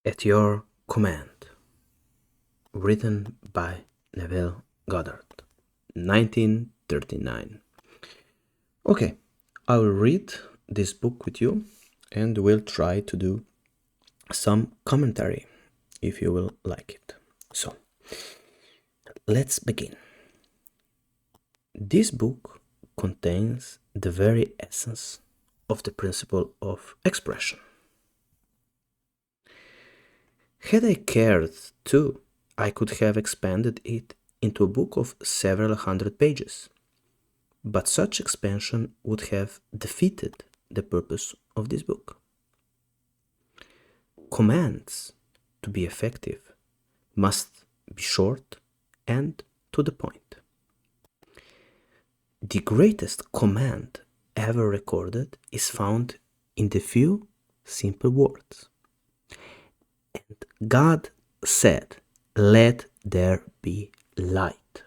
At Your Command, written by Neville Goddard, 1939. Okay, I will read this book with you and we'll try to do some commentary if you will like it. So, let's begin. This book contains the very essence of the principle of expression. Had I cared to, I could have expanded it into a book of several hundred pages, but such expansion would have defeated the purpose of this book. Commands, to be effective, must be short and to the point. The greatest command ever recorded is found in the few simple words. And God said, "Let there be light."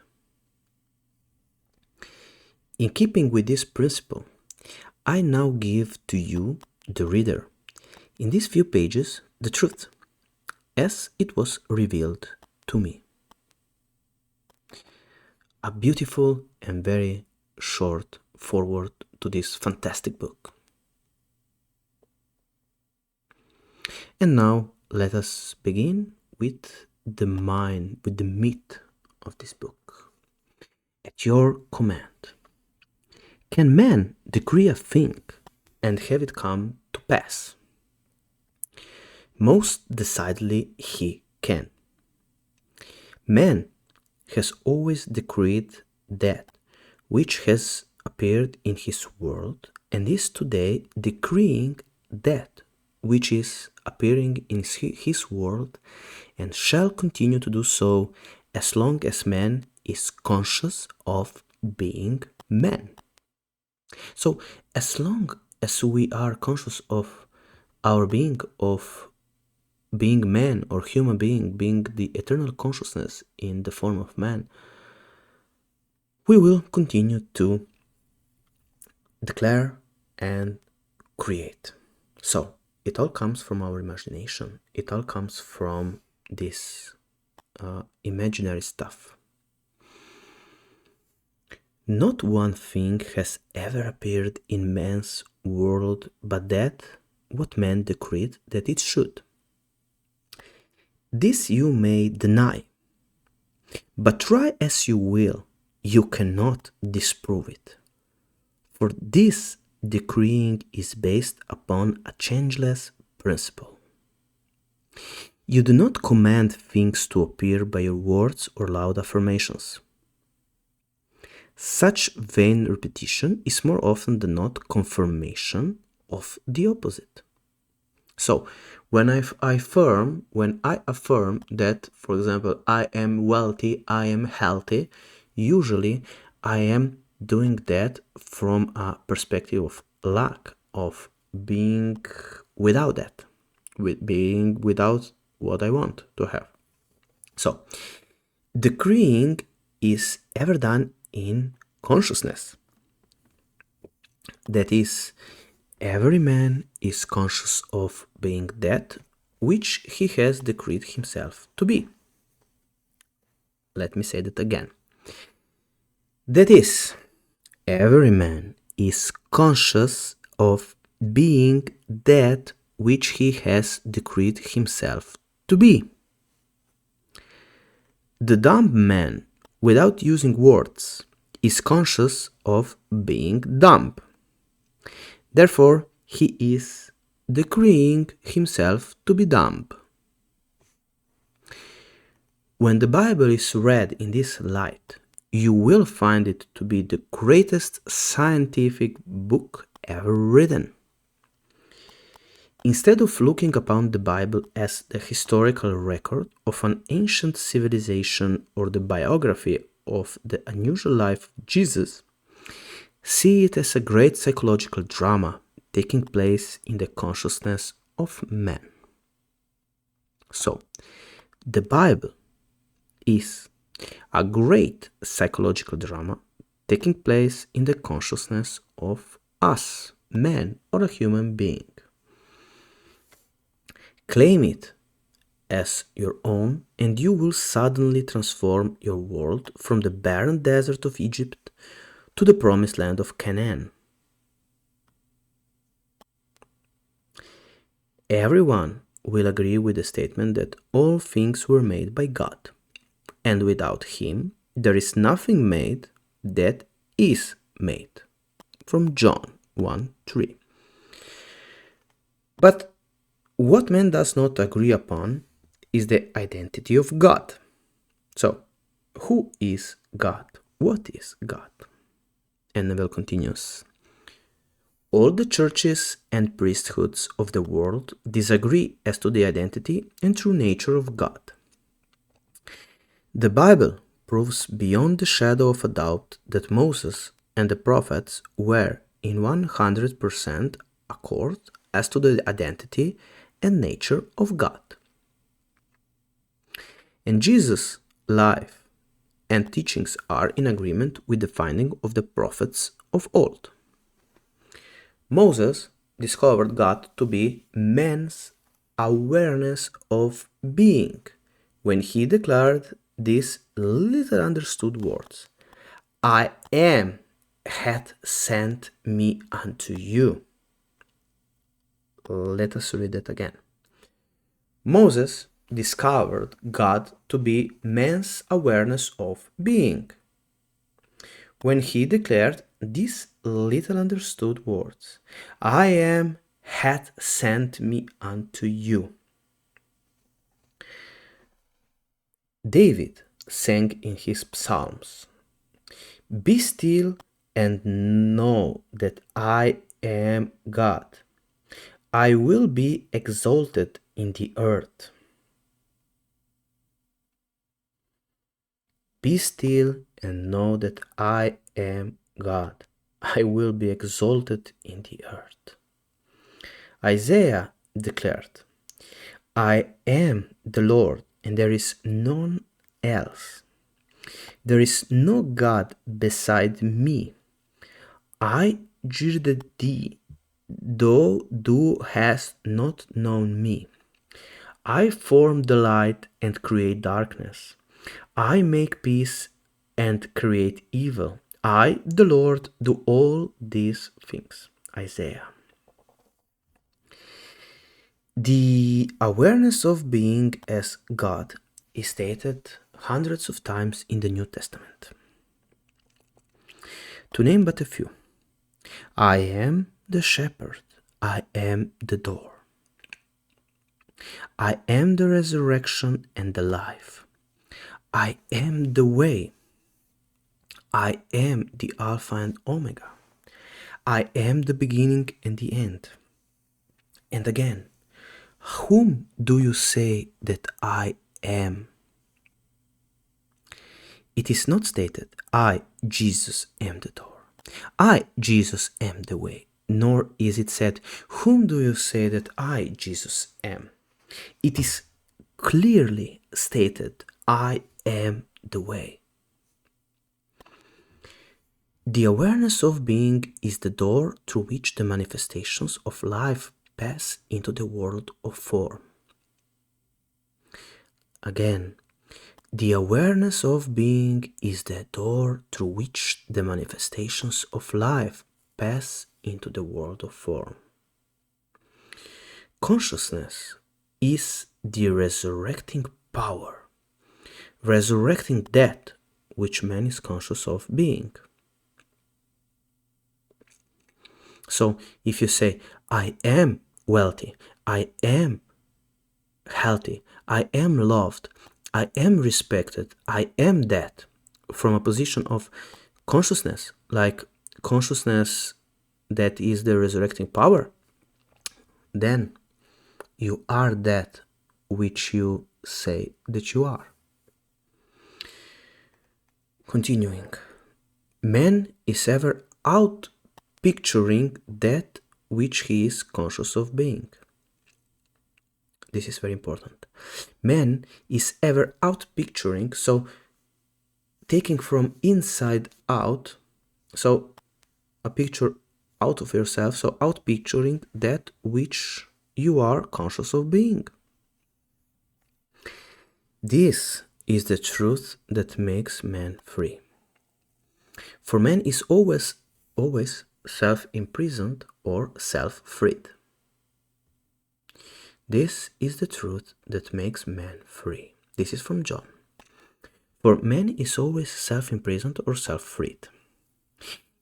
In keeping with this principle, I now give to you, the reader, in these few pages, the truth, as it was revealed to me. A beautiful and very short foreword to this fantastic book. And now let us begin with the meat of this book. At your command. Can man decree a thing and have it come to pass? Most decidedly he can. Man has always decreed that which has appeared in his world and is today decreeing that which is appearing in his world and shall continue to do so as long as man is conscious of being man. So as long as we are conscious of our being man or human being the eternal consciousness in the form of man, we will continue to declare and create. So it all comes from our imagination. It all comes from this imaginary stuff. Not one thing has ever appeared in man's world but that what man decreed that it should. This you may deny, but try as you will, you cannot disprove it. For this decreeing is based upon a changeless principle. You do not command things to appear by your words or loud affirmations. Such vain repetition is more often than not confirmation of the opposite. So, when I affirm that, for example, I am wealthy, I am healthy, usually I am doing that from a perspective of lack, of being without that, being without what I want to have. So, decreeing is ever done in consciousness. That is, every man is conscious of being that which he has decreed himself to be. Let me say that again. That is, every man is conscious of being that which he has decreed himself to be. The dumb man, without using words, is conscious of being dumb. Therefore, he is decreeing himself to be dumb. When the Bible is read in this light, you will find it to be the greatest scientific book ever written. Instead of looking upon the Bible as the historical record of an ancient civilization or the biography of the unusual life of Jesus, see it as a great psychological drama taking place in the consciousness of man. So, the Bible is a great psychological drama taking place in the consciousness of us, man or a human being. Claim it as your own, and you will suddenly transform your world from the barren desert of Egypt to the promised land of Canaan. Everyone will agree with the statement that all things were made by God, and without Him there is nothing made that is made. From John 1:3. But what man does not agree upon is the identity of God. So, who is God? What is God? And Neville continues. All the churches and priesthoods of the world disagree as to the identity and true nature of God. The Bible proves beyond the shadow of a doubt that Moses and the prophets were in 100% accord as to the identity and nature of God. And Jesus' life and teachings are in agreement with the finding of the prophets of old. Moses discovered God to be man's awareness of being when he declared these little understood words: I am hath sent me unto you. Let us read that again. Moses discovered God to be man's awareness of being when he declared these little understood words: I am hath sent me unto you. David sang in his psalms, Be still and know that I am God. I will be exalted in the earth. Be still and know that I am God. I will be exalted in the earth. Isaiah declared, I am the Lord, and there is none else. There is no God beside me. I judged thee, though thou hast not known me. I form the light and create darkness. I make peace and create evil. I, the Lord, do all these things. Isaiah. The awareness of being as God is stated hundreds of times in the New Testament. To name but a few: I am the shepherd, I am the door. I am the resurrection and the life. I am the way. I am the Alpha and Omega. I am the beginning and the end. And again, whom do you say that I am? It is not stated, I, Jesus, am the door. I, Jesus, am the way. Nor is it said, whom do you say that I, Jesus, am? It is clearly stated, I am the way. The awareness of being is the door through which the manifestations of life pass into the world of form. Again, the awareness of being is the door through which the manifestations of life pass into the world of form. Consciousness is the resurrecting power, resurrecting that which man is conscious of being. So if you say, I am wealthy, I am healthy, I am loved, I am respected, I am that, from a position of consciousness, like consciousness that is the resurrecting power, then you are that which you say that you are. Continuing, man is ever out picturing that which he is conscious of being. This is very important. Man is ever out picturing, so taking from inside out, so a picture out of yourself, so out picturing that which you are conscious of being. This is the truth that makes man free. For man is always self-imprisoned or self-freed. This is the truth that makes man free. This is from John. For man is always self-imprisoned or self-freed.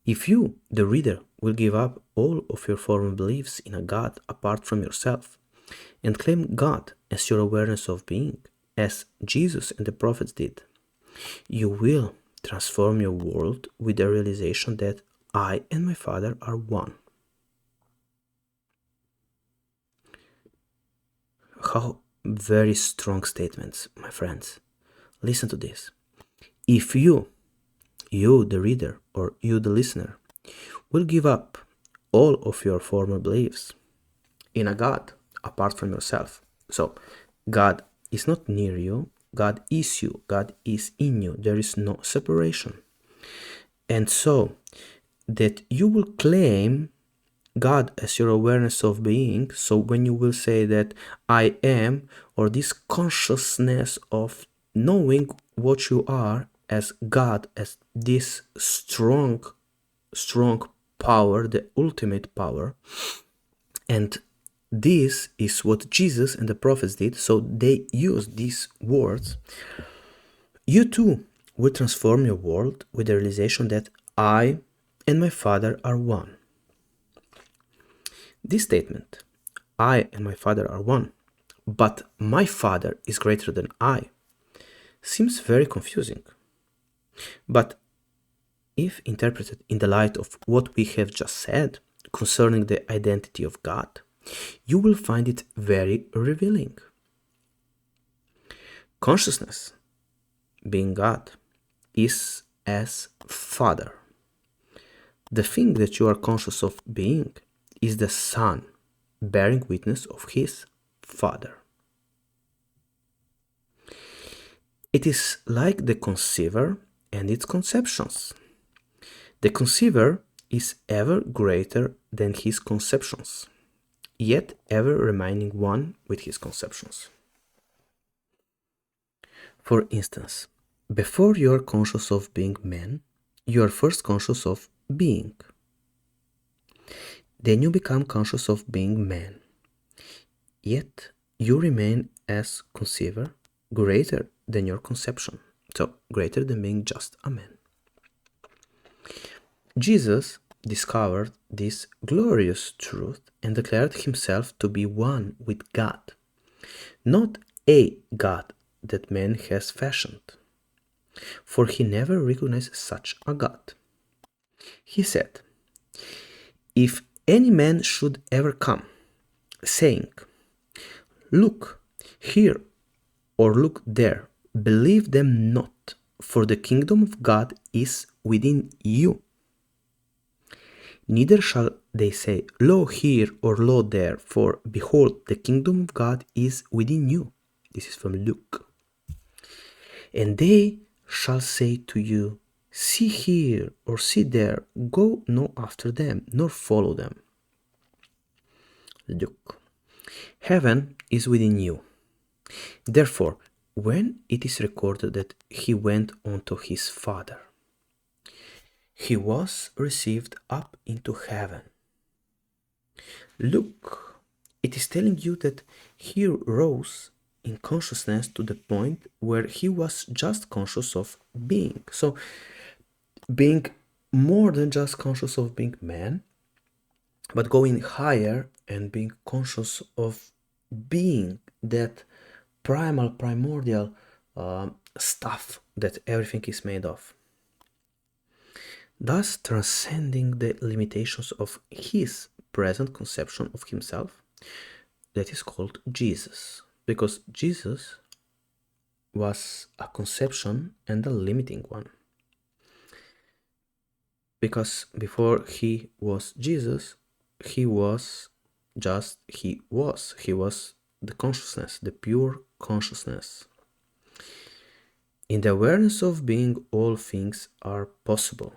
If you, the reader, will give up all of your former beliefs in a God apart from yourself and claim God as your awareness of being, as Jesus and the prophets did, you will transform your world with the realization that I and my Father are one. How very strong statements, my friends. Listen to this. If you, the reader, or you, the listener, will give up all of your former beliefs in a God apart from yourself. So, God is not near you, God is you, God is in you. There is no separation. And so, that you will claim God as your awareness of being. So when you will say that I am, or this consciousness of knowing what you are as God, as this strong power, the ultimate power, and this is what Jesus and the prophets did, so they used these words, you too will transform your world with the realization that I and my Father are one. This statement, I and my Father are one, but my Father is greater than I, seems very confusing. But if interpreted in the light of what we have just said concerning the identity of God, you will find it very revealing. Consciousness, being God, is as Father. The thing that you are conscious of being is the Son, bearing witness of his Father. It is like the conceiver and its conceptions. The conceiver is ever greater than his conceptions, yet ever remaining one with his conceptions. For instance, before you are conscious of being man, you are first conscious of being. Then you become conscious of being man, yet you remain as conceiver greater than your conception, so greater than being just a man. Jesus discovered this glorious truth and declared himself to be one with God, not a God that man has fashioned, for he never recognized such a God. He said, if any man should ever come, saying, look here or look there, believe them not, for the kingdom of God is within you. Neither shall they say, lo here or lo there, for behold, the kingdom of God is within you. This is from Luke. And they shall say to you, see here or see there, go not after them, nor follow them. Luke. Heaven is within you. Therefore, when it is recorded that he went unto his Father, he was received up into heaven. Look, it is telling you that he rose in consciousness to the point where he was just conscious of being. So, being more than just conscious of being man, but going higher and being conscious of being that primordial stuff that everything is made of, thus transcending the limitations of his present conception of himself, that is called Jesus, because Jesus was a conception and a limiting one. Because before he was Jesus, he was the consciousness, the pure consciousness. In the awareness of being, all things are possible.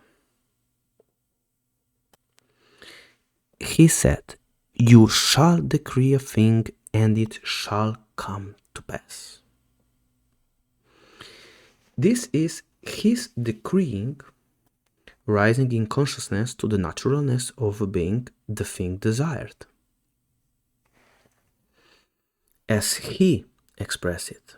He said, you shall decree a thing and it shall come to pass. This is his decreeing, rising in consciousness to the naturalness of being the thing desired, as he expressed it.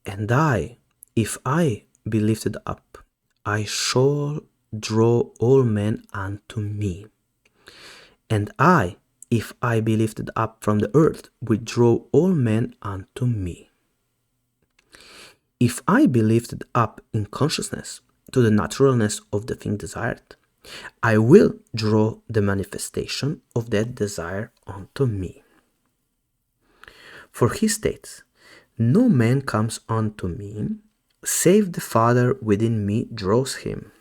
And I, if I be lifted up, I shall draw all men unto me. And I, if I be lifted up from the earth, will draw all men unto me. If I be lifted up in consciousness to the naturalness of the thing desired, I will draw the manifestation of that desire unto me. For he states, no man comes unto me, save the Father within me draws him.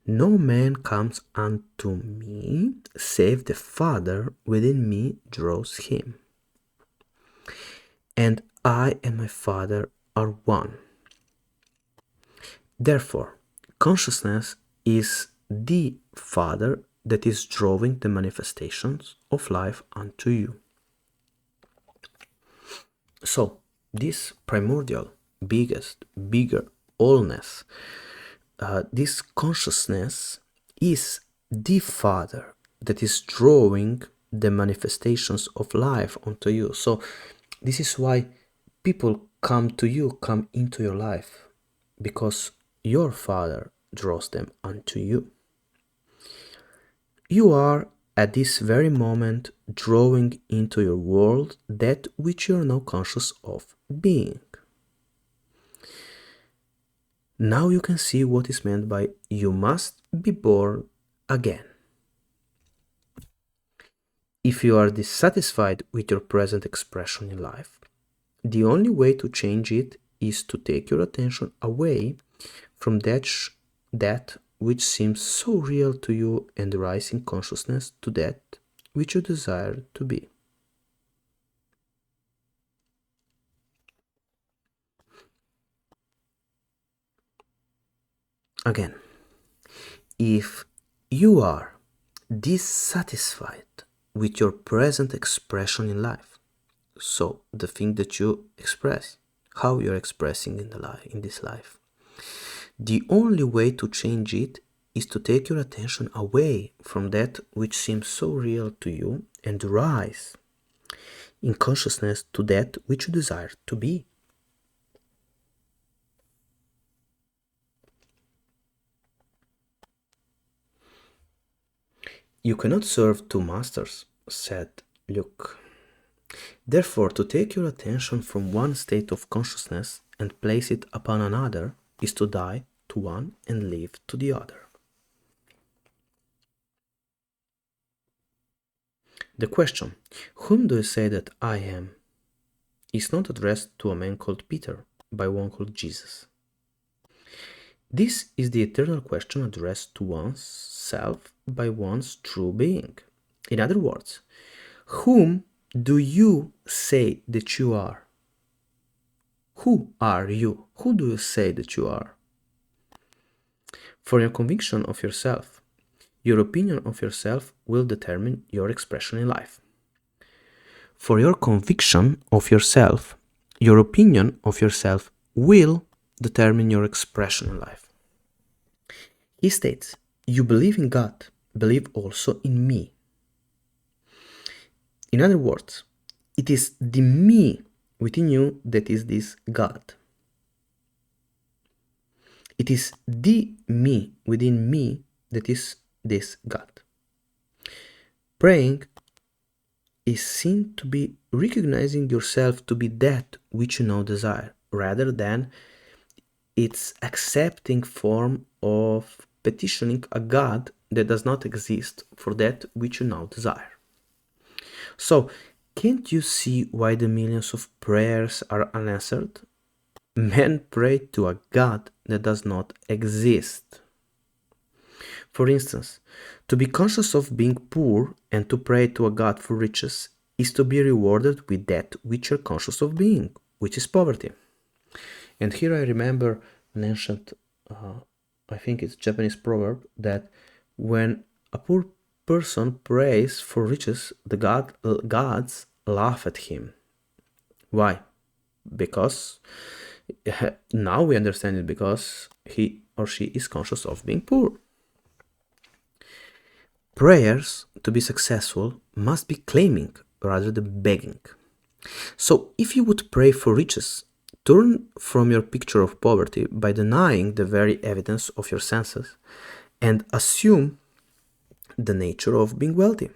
No man comes unto me, save the Father within me draws him. And I and my Father are one. Therefore, consciousness is the Father that is drawing the manifestations of life unto you. So, this primordial, bigger allness, this consciousness is the Father that is drawing the manifestations of life onto you. So, this is why people come to you, come into your life, because your Father draws them unto you. You are at this very moment drawing into your world that which you are now conscious of being. Now you can see what is meant by you must be born again. If you are dissatisfied with your present expression in life, the only way to change it is to take your attention away from that which seems so real to you and rise in consciousness to that which you desire to be. Again, if you are dissatisfied with your present expression in life, so the thing that you express, how you're expressing in this life, the only way to change it is to take your attention away from that which seems so real to you and rise in consciousness to that which you desire to be. You cannot serve two masters, said Luke. Therefore, to take your attention from one state of consciousness and place it upon another is to die to one and live to the other. The question, whom do you say that I am, is not addressed to a man called Peter, by one called Jesus. This is the eternal question addressed to one's self by one's true being. In other words, whom do you say that you are? Who are you? Who do you say that you are? For your conviction of yourself, your opinion of yourself will determine your expression in life. For your conviction of yourself, your opinion of yourself will determine your expression in life. He states, you believe in God, believe also in me. In other words, it is the me within you that is this God. It is the me within me that is this God. Praying is seen to be recognizing yourself to be that which you now desire, rather than its accepting form of petitioning a God that does not exist for that which you now desire. So, can't you see why the millions of prayers are unanswered? Men pray to a God that does not exist. For instance, to be conscious of being poor and to pray to a God for riches is to be rewarded with that which you're conscious of being, which is poverty. And here I remember an ancient, I think it's Japanese proverb, that when a poor person prays for riches, the gods laugh at him. Why? because now we understand it because he or she is conscious of being poor. Prayers, to be successful, must be claiming rather than begging. So if you would pray for riches, turn from your picture of poverty by denying the very evidence of your senses and assume the nature of being wealthy.